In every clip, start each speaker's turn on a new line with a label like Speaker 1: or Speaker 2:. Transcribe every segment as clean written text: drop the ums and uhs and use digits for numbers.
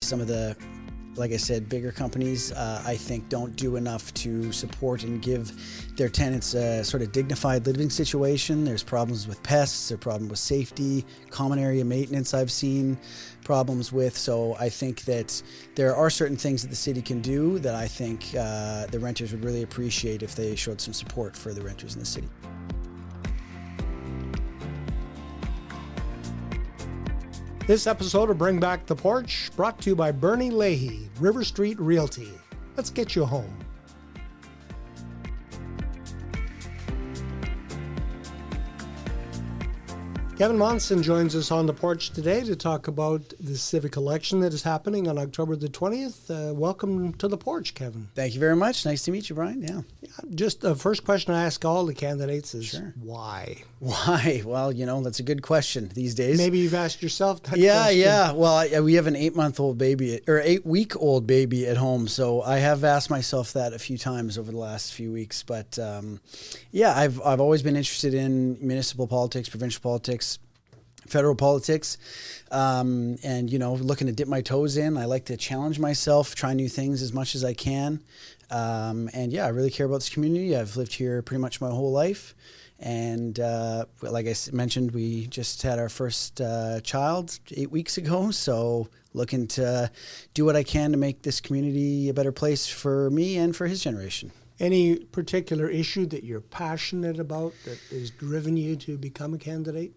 Speaker 1: some of the, like I said, bigger companies, I think, don't do enough to support and give their tenants a sort of dignified living situation. There's problems with pests, there's problems with safety, common area maintenance I've seen problems with. So I think that there are certain things that the city can do that I think the renters would really appreciate if they showed some support for the renters in the city.
Speaker 2: This episode of Bring Back the Porch, brought to you by Bernie Leahy, River Street Realty. Let's get you home. Kevin Monson joins us on the porch today to talk about the civic election that is happening on October the 20th. Welcome to the porch, Kevin.
Speaker 1: Thank you very much. Nice to meet you, Brian. Yeah.
Speaker 2: Just the first question I ask all the candidates is,
Speaker 1: Sure.
Speaker 2: Why?
Speaker 1: Why? Well, that's a good question these days.
Speaker 2: Maybe you've asked yourself that question.
Speaker 1: Yeah. Well, we have an 8-month-old baby, or 8-week-old baby at home, so I have asked myself that a few times over the last few weeks. But I've always been interested in municipal politics, provincial politics, federal politics, and looking to dip my toes in. I like to challenge myself, try new things as much as I can, I really care about this community. I've lived here pretty much my whole life, and like I mentioned, we just had our first child 8 weeks ago, so looking to do what I can to make this community a better place for me and for his generation.
Speaker 2: Any particular issue that you're passionate about that has driven you to become a candidate?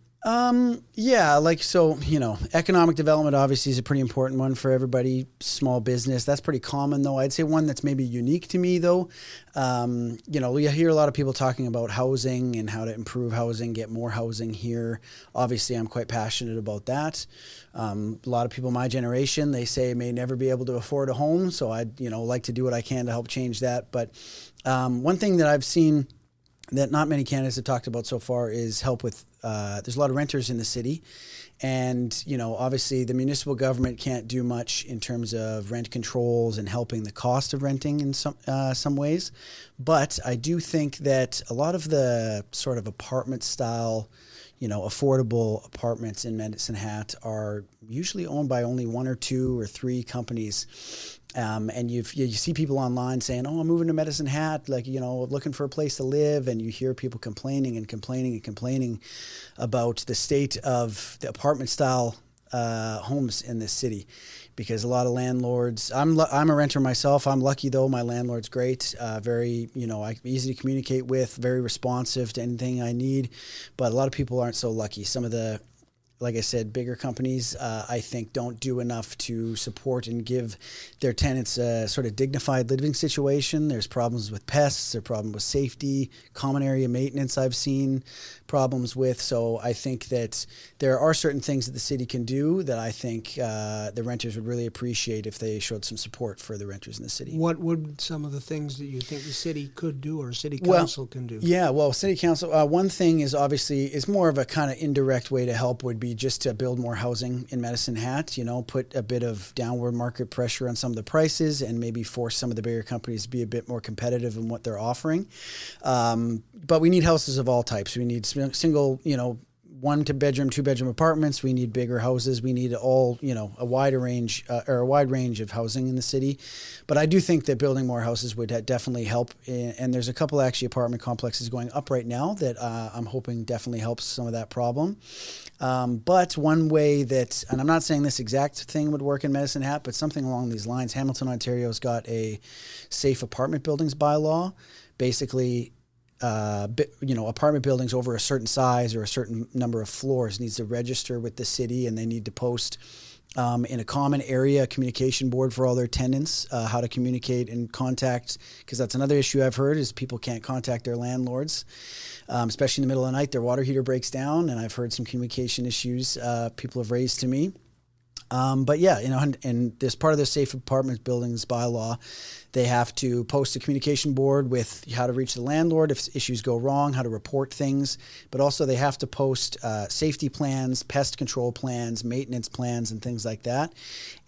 Speaker 1: Economic development obviously is a pretty important one for everybody. Small business, that's pretty common though. I'd say one that's maybe unique to me though. We hear a lot of people talking about housing and how to improve housing, get more housing here. Obviously, I'm quite passionate about that. A lot of people my generation, they say may never be able to afford a home. So I'd, like to do what I can to help change that. But one thing that I've seen that not many candidates have talked about so far is help with, there's a lot of renters in the city, and, obviously the municipal government can't do much in terms of rent controls and helping the cost of renting in some ways. But I do think that a lot of the sort of apartment style, affordable apartments in Medicine Hat are usually owned by only 1 or 2 or 3 companies. And you see people online saying, "Oh, I'm moving to Medicine Hat," looking for a place to live, and you hear people complaining about the state of the apartment style homes in this city, because a lot of landlords. I'm a renter myself. I'm lucky though. My landlord's great, very easy to communicate with, very responsive to anything I need. But a lot of people aren't so lucky. Some of the, like I said, bigger companies, I think, don't do enough to support and give their tenants a sort of dignified living situation. There's problems with pests, there's problems with safety, common area maintenance I've seen problems with. So I think that there are certain things that the city can do that I think the renters would really appreciate if they showed some support for the renters in the city.
Speaker 2: What would some of the things that you think the city could do or city council can do?
Speaker 1: City council, one thing is obviously, is more of a kind of indirect way to help would be just to build more housing in Medicine Hat, put a bit of downward market pressure on some of the prices and maybe force some of the bigger companies to be a bit more competitive in what they're offering. But we need houses of all types. We need single, 1-bedroom, 2-bedroom apartments. We need bigger houses. We need all, a wide range of housing in the city. But I do think that building more houses would definitely help. And there's a couple actually apartment complexes going up right now that I'm hoping definitely helps some of that problem. But one way that, and I'm not saying this exact thing would work in Medicine Hat, but something along these lines, Hamilton, Ontario's got a safe apartment buildings bylaw. Basically, apartment buildings over a certain size or a certain number of floors needs to register with the city, and they need to post in a common area communication board for all their tenants, how to communicate and contact, because that's another issue I've heard is people can't contact their landlords, especially in the middle of the night. Their water heater breaks down, and I've heard some communication issues people have raised to me. And as part of the safe apartment buildings bylaw, they have to post a communication board with how to reach the landlord if issues go wrong, how to report things, but also they have to post safety plans, pest control plans, maintenance plans, and things like that.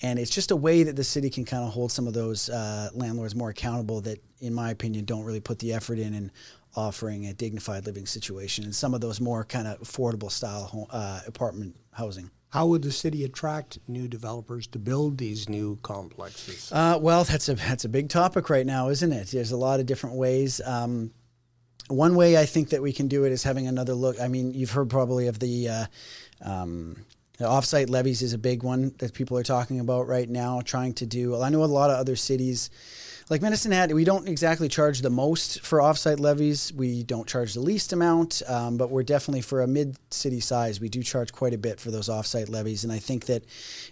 Speaker 1: And it's just a way that the city can kind of hold some of those landlords more accountable that, in my opinion, don't really put the effort in and offering a dignified living situation and some of those more kind of affordable style apartment housing.
Speaker 2: How would the city attract new developers to build these new complexes?
Speaker 1: Well, that's a big topic right now, isn't it? There's a lot of different ways. One way I think that we can do it is having another look. I mean, you've heard probably of the off-site levies is a big one that people are talking about right now, trying to do. I know a lot of other cities, like Medicine Hat, we don't exactly charge the most for off-site levies. We don't charge the least amount, but we're definitely, for a mid-city size, we do charge quite a bit for those off-site levies. And I think that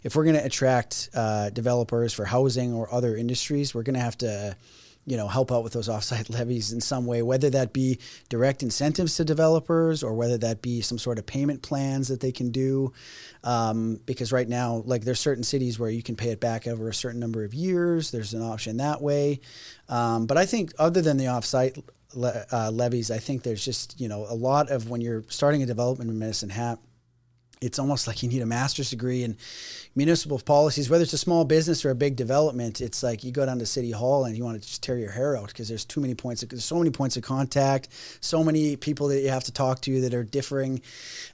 Speaker 1: if we're going to attract developers for housing or other industries, we're going to have to help out with those offsite levies in some way, whether that be direct incentives to developers or whether that be some sort of payment plans that they can do. Because right now, like, there's certain cities where you can pay it back over a certain number of years. There's an option that way. But I think other than the offsite levies, I think there's just, a lot of, when you're starting a development in Medicine Hat, it's almost like you need a master's degree in municipal policies, whether it's a small business or a big development. It's like you go down to City Hall and you want to just tear your hair out because there's so many points of contact, so many people that you have to talk to that are differing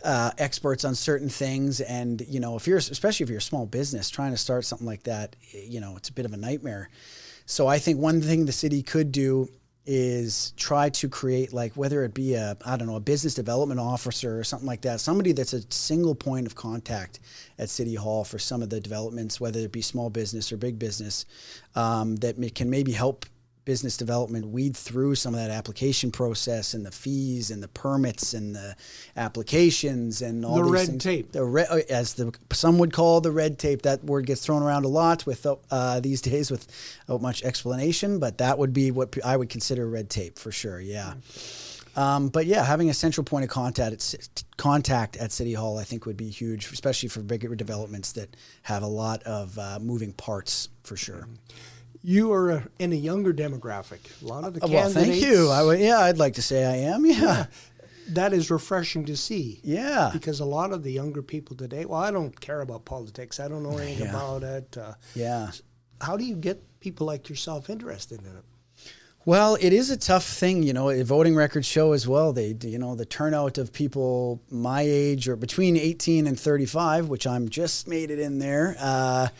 Speaker 1: experts on certain things. And, especially if you're a small business trying to start something like that, it's a bit of a nightmare. So I think one thing the city could do is try to create, like, whether it be a business development officer or something like that, somebody that's a single point of contact at City Hall for some of the developments, whether it be small business or big business, that can maybe help business development weed through some of that application process and the fees and the permits and the applications and all these
Speaker 2: red
Speaker 1: things.
Speaker 2: tape.
Speaker 1: As some would call the red tape. That word gets thrown around a lot these days without much explanation, but that would be what I would consider red tape for sure, yeah. But yeah, having a central point of contact at City Hall, I think, would be huge, especially for bigger developments that have a lot of moving parts for sure.
Speaker 2: You are in a younger demographic. A lot of the candidates.
Speaker 1: Well, thank you. I'd like to say I am. Yeah.
Speaker 2: That is refreshing to see.
Speaker 1: Yeah.
Speaker 2: Because a lot of the younger people today, I don't care about politics. I don't know anything about it.
Speaker 1: Yeah.
Speaker 2: How do you get people like yourself interested in it?
Speaker 1: Well, it is a tough thing. Voting records show as well. The turnout of people my age or between 18 and 35, which I'm just made it in there.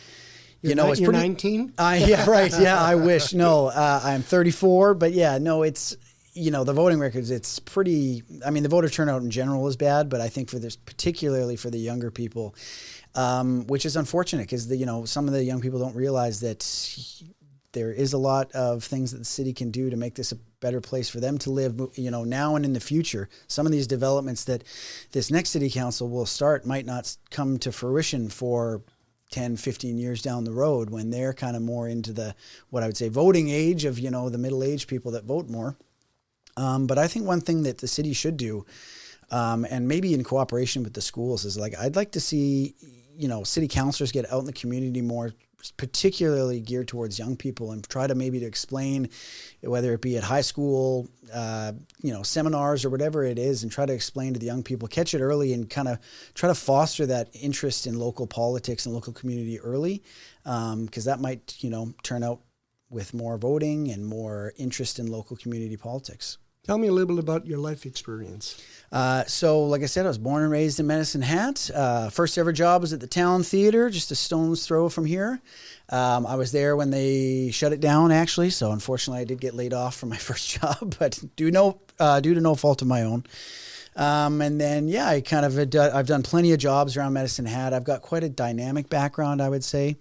Speaker 1: It's
Speaker 2: you're
Speaker 1: pretty,
Speaker 2: 19?
Speaker 1: Yeah, right. Yeah, I wish. No, I'm 34, but yeah, no, it's, the voting records, it's pretty, the voter turnout in general is bad, but I think for this, particularly for the younger people, which is unfortunate because, some of the young people don't realize that there is a lot of things that the city can do to make this a better place for them to live, now and in the future. Some of these developments that this next city council will start might not come to fruition for 10, 15 years down the road when they're kind of more into the, what I would say, voting age of, the middle-aged people that vote more. But I think one thing that the city should do, and maybe in cooperation with the schools, is I'd like to see, city councilors get out in the community more, particularly geared towards young people, and try to maybe to explain, whether it be at high school, seminars or whatever it is, and try to explain to the young people, catch it early and kind of try to foster that interest in local politics and local community early. Because that might, turn out with more voting and more interest in local community politics.
Speaker 2: Tell me a little bit about your life experience.
Speaker 1: So, like I said, I was born and raised in Medicine Hat. First ever job was at the Town Theater, just a stone's throw from here. I was there when they shut it down, actually. So, unfortunately, I did get laid off from my first job, but due to no fault of my own. And then, I kind of I've done plenty of jobs around Medicine Hat. I've got quite a dynamic background, I would say.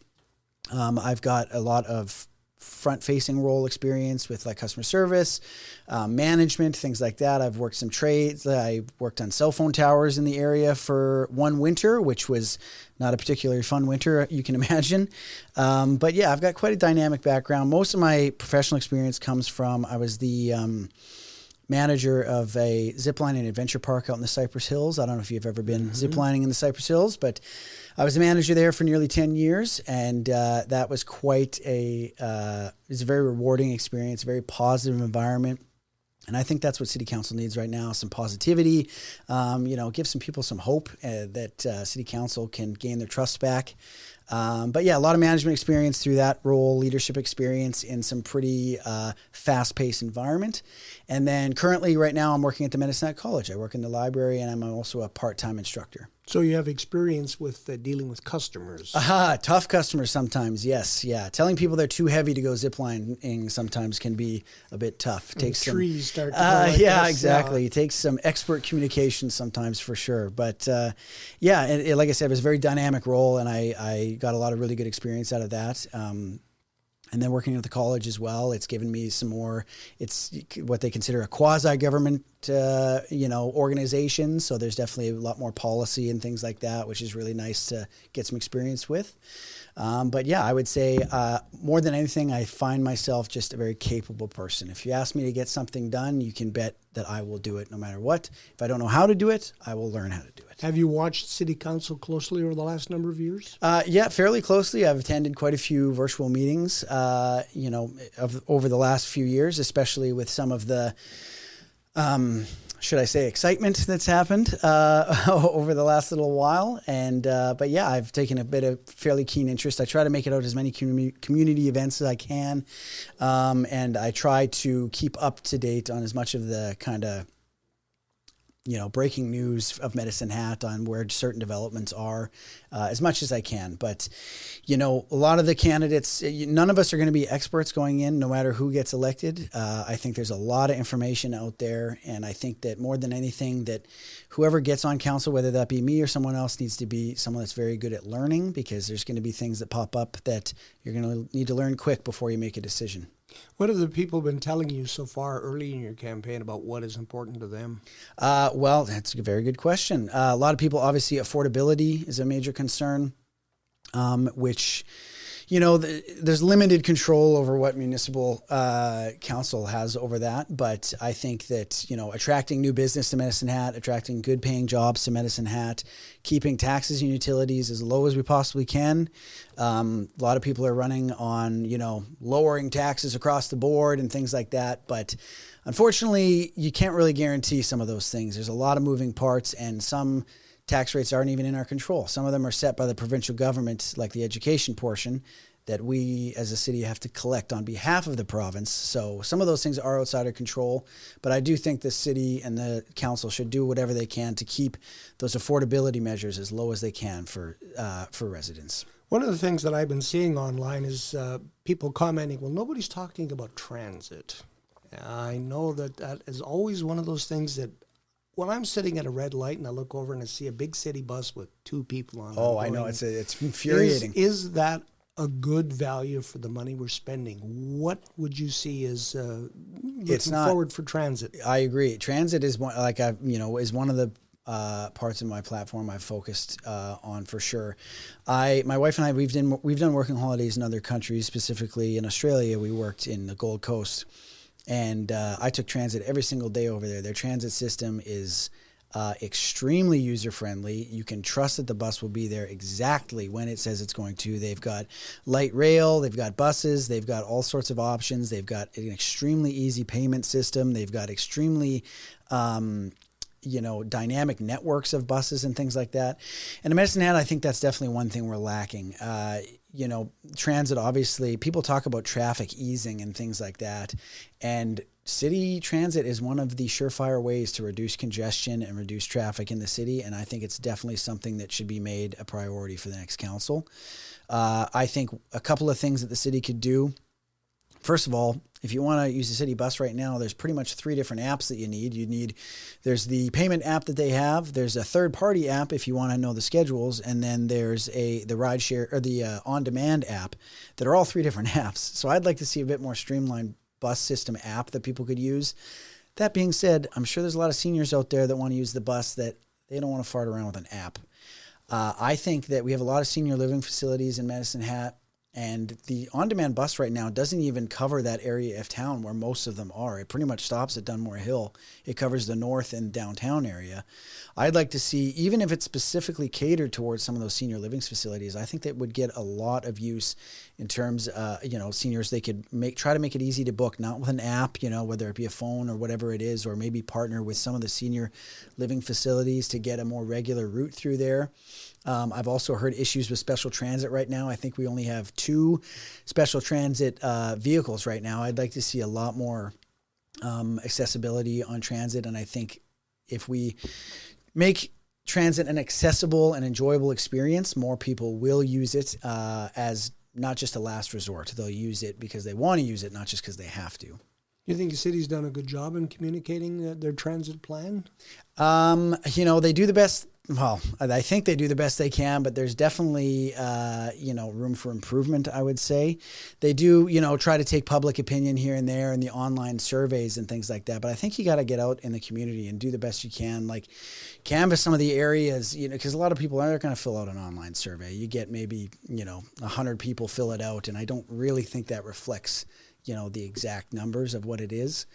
Speaker 1: I've got a lot of front-facing role experience with customer service, management, things like that. I've worked some trades. I worked on cell phone towers in the area for one winter, which was not a particularly fun winter, you can imagine. But yeah, I've got quite a dynamic background. Most of my professional experience comes from, I was the manager of a zipline and adventure park out in the Cypress Hills. I don't know if you've ever been ziplining in the Cypress Hills, but I was a manager there for nearly 10 years, and that was quite it was a very rewarding experience, a very positive environment. And I think that's what City Council needs right now, some positivity, give some people some hope that City Council can gain their trust back. But yeah, a lot of management experience through that role, leadership experience in some pretty fast-paced environment. And then currently right now I'm working at the Medicine Hat College. I work in the library and I'm also a part-time instructor.
Speaker 2: So you have experience with dealing with customers.
Speaker 1: Tough customers sometimes, yes. Yeah. Telling people they're too heavy to go ziplining sometimes can be a bit tough.
Speaker 2: Takes trees start to go like
Speaker 1: yeah,
Speaker 2: this.
Speaker 1: exactly. It takes some expert communication sometimes for sure. But yeah, and like I said, it was a very dynamic role and I got a lot of really good experience out of that. And then working at the college as well, it's given me some more, it's what they consider a quasi-government, organization. So there's definitely a lot more policy and things like that, which is really nice to get some experience with. But yeah, I would say more than anything, I find myself just a very capable person. If you ask me to get something done, you can bet that I will do it no matter what. If I don't know how to do it, I will learn how to do it.
Speaker 2: Have you watched City Council closely over the last number of years?
Speaker 1: Yeah, fairly closely. I've attended quite a few virtual meetings, over the last few years, especially with some of the, should I say, excitement that's happened over the last little while. And but yeah, I've taken a bit of fairly keen interest. I try to make it out as many community events as I can, and I try to keep up to date on as much of the kind of breaking news of Medicine Hat on where certain developments are as much as I can. But, a lot of the candidates, none of us are going to be experts going in, no matter who gets elected. I think there's a lot of information out there. And I think that more than anything that whoever gets on council, whether that be me or someone else, needs to be someone that's very good at learning, because there's going to be things that pop up that you're going to need to learn quick before you make a decision.
Speaker 2: What have the people been telling you so far early in your campaign about what is important to them?
Speaker 1: Well, that's a very good question. A lot of people, obviously, affordability is a major concern, which, there's limited control over what municipal council has over that. But I think that, attracting new business to Medicine Hat, attracting good paying jobs to Medicine Hat, keeping taxes and utilities as low as we possibly can. A lot of people are running on, lowering taxes across the board and things like that. But unfortunately, you can't really guarantee some of those things. There's a lot of moving parts, and some tax rates aren't even in our control. Some of them are set by the provincial government, like the education portion, that we as a city have to collect on behalf of the province. So some of those things are outside our control, but I do think the city and the council should do whatever they can to keep those affordability measures as low as they can for residents.
Speaker 2: One of the things that I've been seeing online is people commenting, well, nobody's talking about transit. I know that is always one of those things that when I'm sitting at a red light and I look over and I see a big city bus with two people on it.
Speaker 1: Oh, I know. It's infuriating.
Speaker 2: Is that a good value for the money we're spending? What would you see as looking forward for transit?
Speaker 1: I agree. Transit is one, is one of the parts of my platform I've focused on for sure. My wife and I, we've done working holidays in other countries. Specifically in Australia, we worked in the Gold Coast. And I took transit every single day over there. Their transit system is extremely user-friendly. You can trust that the bus will be there exactly when it says it's going to. They've got light rail. They've got buses. They've got all sorts of options. They've got an extremely easy payment system. They've got extremely dynamic networks of buses and things like that. And in Medicine Hat, I think that's definitely one thing we're lacking. Transit, obviously, people talk about traffic easing and things like that. And city transit is one of the surefire ways to reduce congestion and reduce traffic in the city. And I think it's definitely something that should be made a priority for the next council. I think a couple of things that the city could do. First of all, if you want to use the city bus right now, there's pretty much 3 different apps that you need. There's the payment app that they have. There's a third-party app if you want to know the schedules, and then there's the rideshare or the on-demand app that are all 3 different apps. So I'd like to see a bit more streamlined bus system app that people could use. That being said, I'm sure there's a lot of seniors out there that want to use the bus that they don't want to fart around with an app. I think that we have a lot of senior living facilities in Medicine Hat. And the on-demand bus right now doesn't even cover that area of town where most of them are. It pretty much stops at Dunmore Hill. It covers the north and downtown area. I'd like to see, even if it's specifically catered towards some of those senior living facilities, I think that would get a lot of use in terms, seniors, they could try to make it easy to book, not with an app, whether it be a phone or whatever it is, or maybe partner with some of the senior living facilities to get a more regular route through there. I've also heard issues with special transit right now. I think we only have 2 special transit vehicles right now. I'd like to see a lot more accessibility on transit. And I think if we make transit an accessible and enjoyable experience, more people will use it as not just a last resort. They'll use it because they want to use it, not just because they have to.
Speaker 2: You think the city's done a good job in communicating their transit plan?
Speaker 1: They do the best. Well, I think they do the best they can, but there's definitely, room for improvement, I would say. They do, try to take public opinion here and there in the online surveys and things like that. But I think you got to get out in the community and do the best you can. Like canvass some of the areas, because a lot of people aren't going to fill out an online survey. You get maybe, 100 people fill it out. And I don't really think that reflects, the exact numbers of what it is.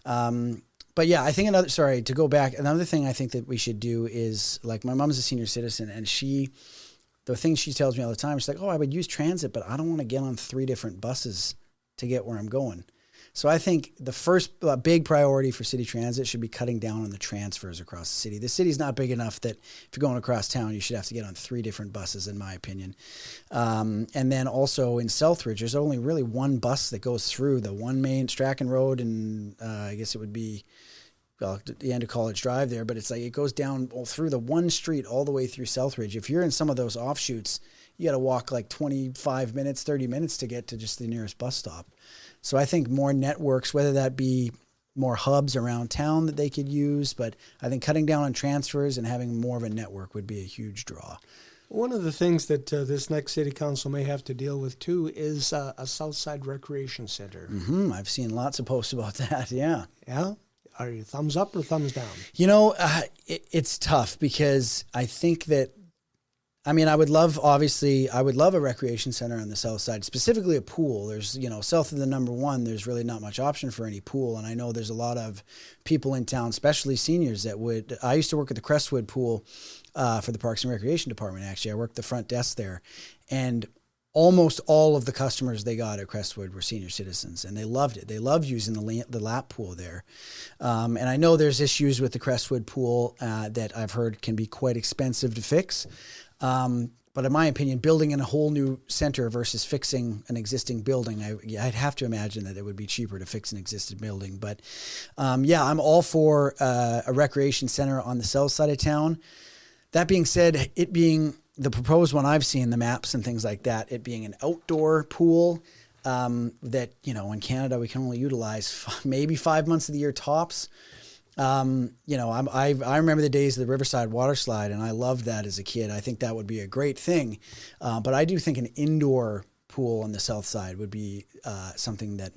Speaker 1: But yeah, I think to go back, another thing I think that we should do is, like, my mom's a senior citizen, and the thing she tells me all the time, she's like, I would use transit, but I don't want to get on 3 different buses to get where I'm going. So I think the first big priority for city transit should be cutting down on the transfers across the city. The city's not big enough that if you're going across town, you should have to get on 3 different buses, in my opinion. And then also in Southridge, there's only really 1 bus that goes through the one main Strachan Road, and I guess it would be the end of College Drive there, but it's like it goes down through the one street all the way through Southridge. If you're in some of those offshoots, you got to walk like 25 minutes, 30 minutes to get to just the nearest bus stop. So I think more networks, whether that be more hubs around town that they could use, but I think cutting down on transfers and having more of a network would be a huge draw.
Speaker 2: One of the things that this next city council may have to deal with, too, is a Southside Recreation Center.
Speaker 1: Mm-hmm. I've seen lots of posts about that, yeah.
Speaker 2: Yeah? Are you thumbs up or thumbs down?
Speaker 1: It's tough because I think that, I would love a recreation center on the south side, specifically a pool. There's, south of the number 1, there's really not much option for any pool. And I know there's a lot of people in town, especially seniors, I used to work at the Crestwood pool for the Parks and Recreation Department, actually. I worked the front desk there. And almost all of the customers they got at Crestwood were senior citizens, and they loved it. They loved using the lap pool there. And I know there's issues with the Crestwood pool that I've heard can be quite expensive to fix. But in my opinion, building in a whole new center versus fixing an existing building, I'd have to imagine that it would be cheaper to fix an existing building. But I'm all for a recreation center on the south side of town. That being said, it being the proposed one I've seen, the maps and things like that, it being an outdoor pool that, in Canada we can only utilize maybe 5 months of the year tops. I remember the days of the Riverside water slide, and I loved that as a kid. I think that would be a great thing. But I do think an indoor pool on the south side would be something that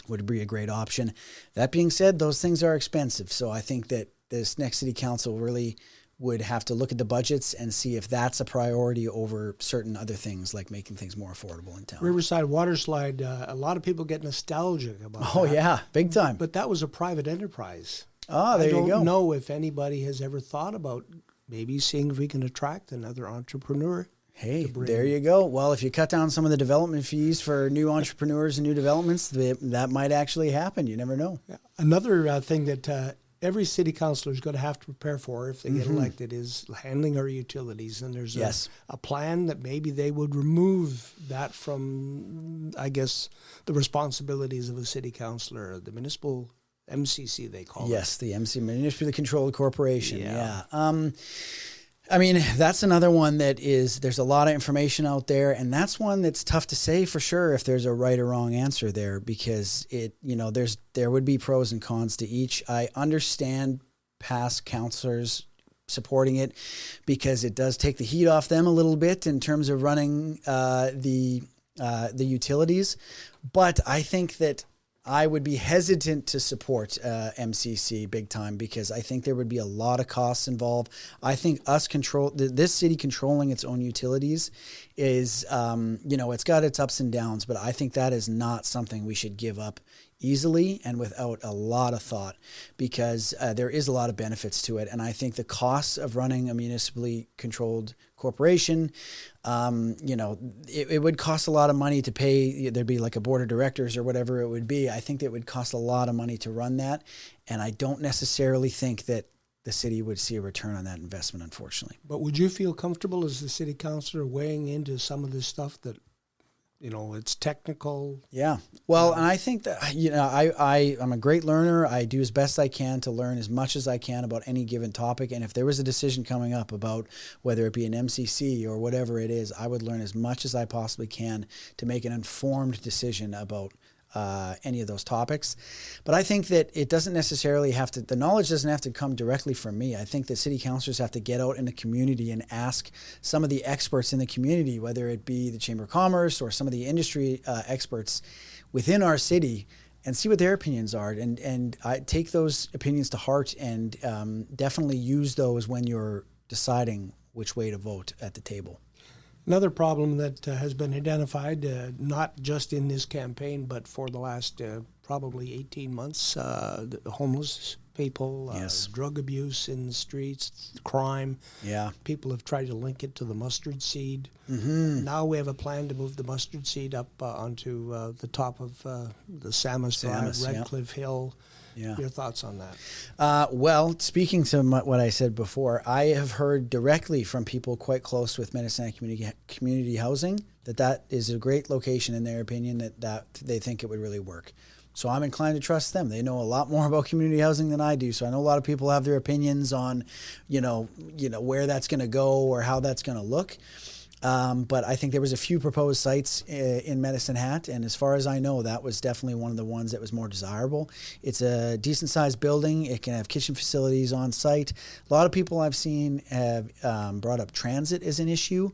Speaker 1: would be a great option. That being said, those things are expensive. So I think that this next city council really would have to look at the budgets and see if that's a priority over certain other things, like making things more affordable in town.
Speaker 2: Riverside water slide, a lot of people get nostalgic about that.
Speaker 1: Oh, yeah, big time.
Speaker 2: But that was a private enterprise.
Speaker 1: Oh, there you go.
Speaker 2: I don't know if anybody has ever thought about maybe seeing if we can attract another entrepreneur.
Speaker 1: Hey, there you go. Well, if you cut down some of the development fees for new entrepreneurs and new developments, that might actually happen. You never know.
Speaker 2: Yeah. Another thing that every city councilor is going to have to prepare for if they get elected is handling our utilities. And there's a plan that maybe they would remove that from, I guess, the responsibilities of a city councilor, the municipal MCC, they call it.
Speaker 1: Yes, the Municipally Controlled Corporation. Yeah. That's another one that there's a lot of information out there, and that's one that's tough to say for sure if there's a right or wrong answer there, because there would be pros and cons to each. I understand past councilors supporting it because it does take the heat off them a little bit in terms of running the utilities, but I think that I would be hesitant to support MCC big time because I think there would be a lot of costs involved. I think this city controlling its own utilities is, it's got its ups and downs, but I think that is not something we should give up easily and without a lot of thought, because there is a lot of benefits to it. And I think the costs of running a municipally controlled corporation, it would cost a lot of money to pay. There'd be like a board of directors or whatever it would be. I think that it would cost a lot of money to run that. And I don't necessarily think that the city would see a return on that investment, unfortunately.
Speaker 2: But would you feel comfortable as the city councilor weighing into some of this stuff that, it's technical?
Speaker 1: Yeah. Well, and I think that, I'm a great learner. I do as best I can to learn as much as I can about any given topic. And if there was a decision coming up about whether it be an MCC or whatever it is, I would learn as much as I possibly can to make an informed decision about any of those topics. But I think that it doesn't necessarily the knowledge doesn't have to come directly from me. I think that city councilors have to get out in the community and ask some of the experts in the community, whether it be the Chamber of Commerce or some of the industry experts within our city, and see what their opinions are. And I take those opinions to heart and definitely use those when you're deciding which way to vote at the table.
Speaker 2: Another problem that has been identified, not just in this campaign, but for the last probably 18 months, the homeless people,
Speaker 1: yes.
Speaker 2: Drug abuse in the streets, crime.
Speaker 1: Yeah.
Speaker 2: People have tried to link it to the mustard seed.
Speaker 1: Mm-hmm.
Speaker 2: Now we have a plan to move the mustard seed up onto the top of the Samus Drive, Redcliffe Hill.
Speaker 1: Yeah.
Speaker 2: Your thoughts on that?
Speaker 1: Well, speaking to what I said before, I have heard directly from people quite close with Medicine Hat community housing that is a great location in their opinion, that they think it would really work. So I'm inclined to trust them. They know a lot more about community housing than I do. So I know a lot of people have their opinions on, where that's going to go or how that's going to look. But I think there was a few proposed sites in Medicine Hat, and as far as I know, that was definitely one of the ones that was more desirable. It's a decent-sized building. It can have kitchen facilities on site. A lot of people I've seen have brought up transit as an issue,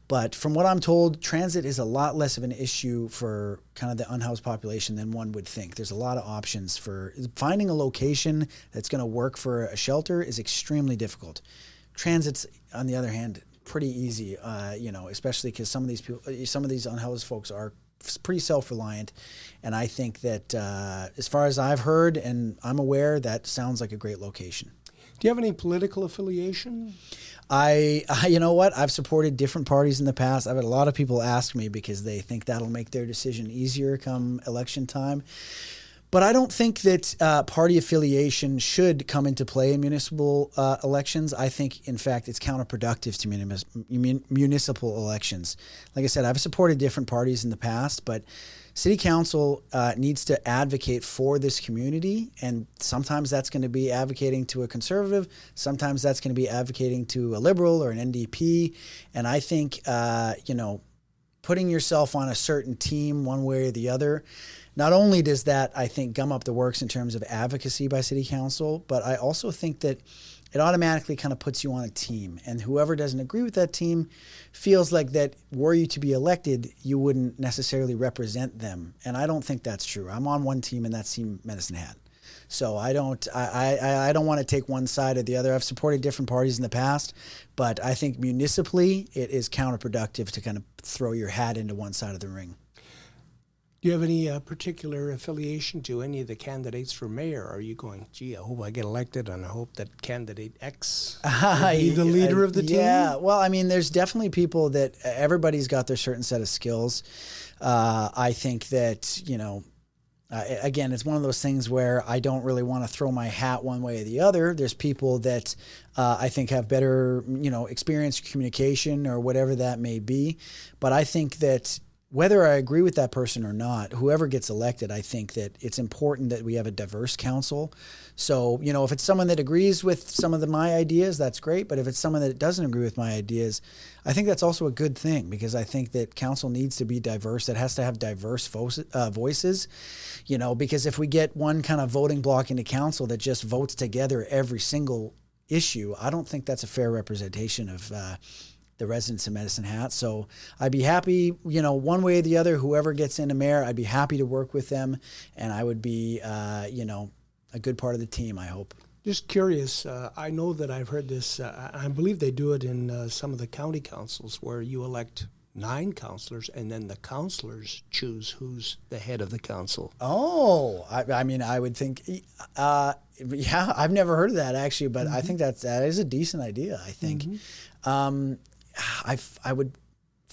Speaker 1: but from what I'm told, transit is a lot less of an issue for kind of the unhoused population than one would think. There's a lot of options for finding a location that's going to work for a shelter is extremely difficult. Transit's, on the other hand, pretty easy, especially because some of these unhoused folks are pretty self-reliant, and I think that as far as I've heard and I'm aware, that sounds like a great location.
Speaker 2: Do you have any political affiliation?
Speaker 1: You know what? I've supported different parties in the past. I've had a lot of people ask me because they think that'll make their decision easier come election time. But I don't think that party affiliation should come into play in municipal elections. I think, in fact, it's counterproductive to municipal elections. Like I said, I've supported different parties in the past, but City Council needs to advocate for this community, and sometimes that's going to be advocating to a conservative, sometimes that's going to be advocating to a liberal or an NDP, and I think, putting yourself on a certain team one way or the other, not only does that, I think, gum up the works in terms of advocacy by City Council, but I also think that it automatically kind of puts you on a team. And whoever doesn't agree with that team feels like that were you to be elected, you wouldn't necessarily represent them. And I don't think that's true. I'm on one team, and that's Team Medicine Hat. So I don't want to take one side or the other. I've supported different parties in the past, but I think municipally it is counterproductive to kind of throw your hat into one side of the ring.
Speaker 2: Do you have any particular affiliation to any of the candidates for mayor? Are you going, gee, I hope I get elected, and I hope that candidate X will be the leader of the team?
Speaker 1: Yeah, well, I mean, there's definitely people that everybody's got their certain set of skills. I think that, again, it's one of those things where I don't really want to throw my hat one way or the other. There's people that I think have better, experience, communication, or whatever that may be. But I think that whether I agree with that person or not, whoever gets elected, I think that it's important that we have a diverse council. So, if it's someone that agrees with some of my ideas, that's great. But if it's someone that doesn't agree with my ideas, I think that's also a good thing, because I think that council needs to be diverse. It has to have diverse voices, because if we get one kind of voting block into council that just votes together every single issue, I don't think that's a fair representation of the residents of Medicine Hat. So I'd be happy, one way or the other, whoever gets into mayor, I'd be happy to work with them, and I would be, a good part of the team, I hope.
Speaker 2: Just curious, I know that I've heard this, I believe they do it in some of the county councils, where you elect 9 councillors, and then the councillors choose who's the head of the council.
Speaker 1: Oh, I mean, I would think, yeah, I've never heard of that actually, but I think that is a decent idea, I think. I would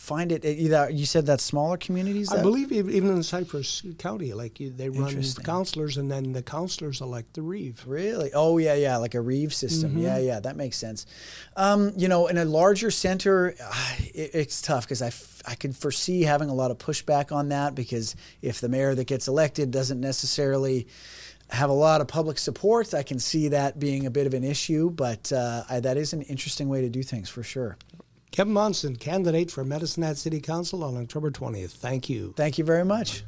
Speaker 1: find it either. You said that smaller communities.
Speaker 2: I believe even in Cypress County, like they run
Speaker 1: Interesting.
Speaker 2: counselors, and then the counselors elect the reeve.
Speaker 1: Really? Oh, yeah, like a reeve system. Yeah, that makes sense. You know, in a larger center, it's tough because I could foresee having a lot of pushback on that, because if the mayor that gets elected doesn't necessarily have a lot of public support, I can see that being a bit of an issue. But that is an interesting way to do things for sure.
Speaker 2: Kevin Monson, candidate for Medicine Hat City Council on October 20th. Thank you.
Speaker 1: Thank you very much.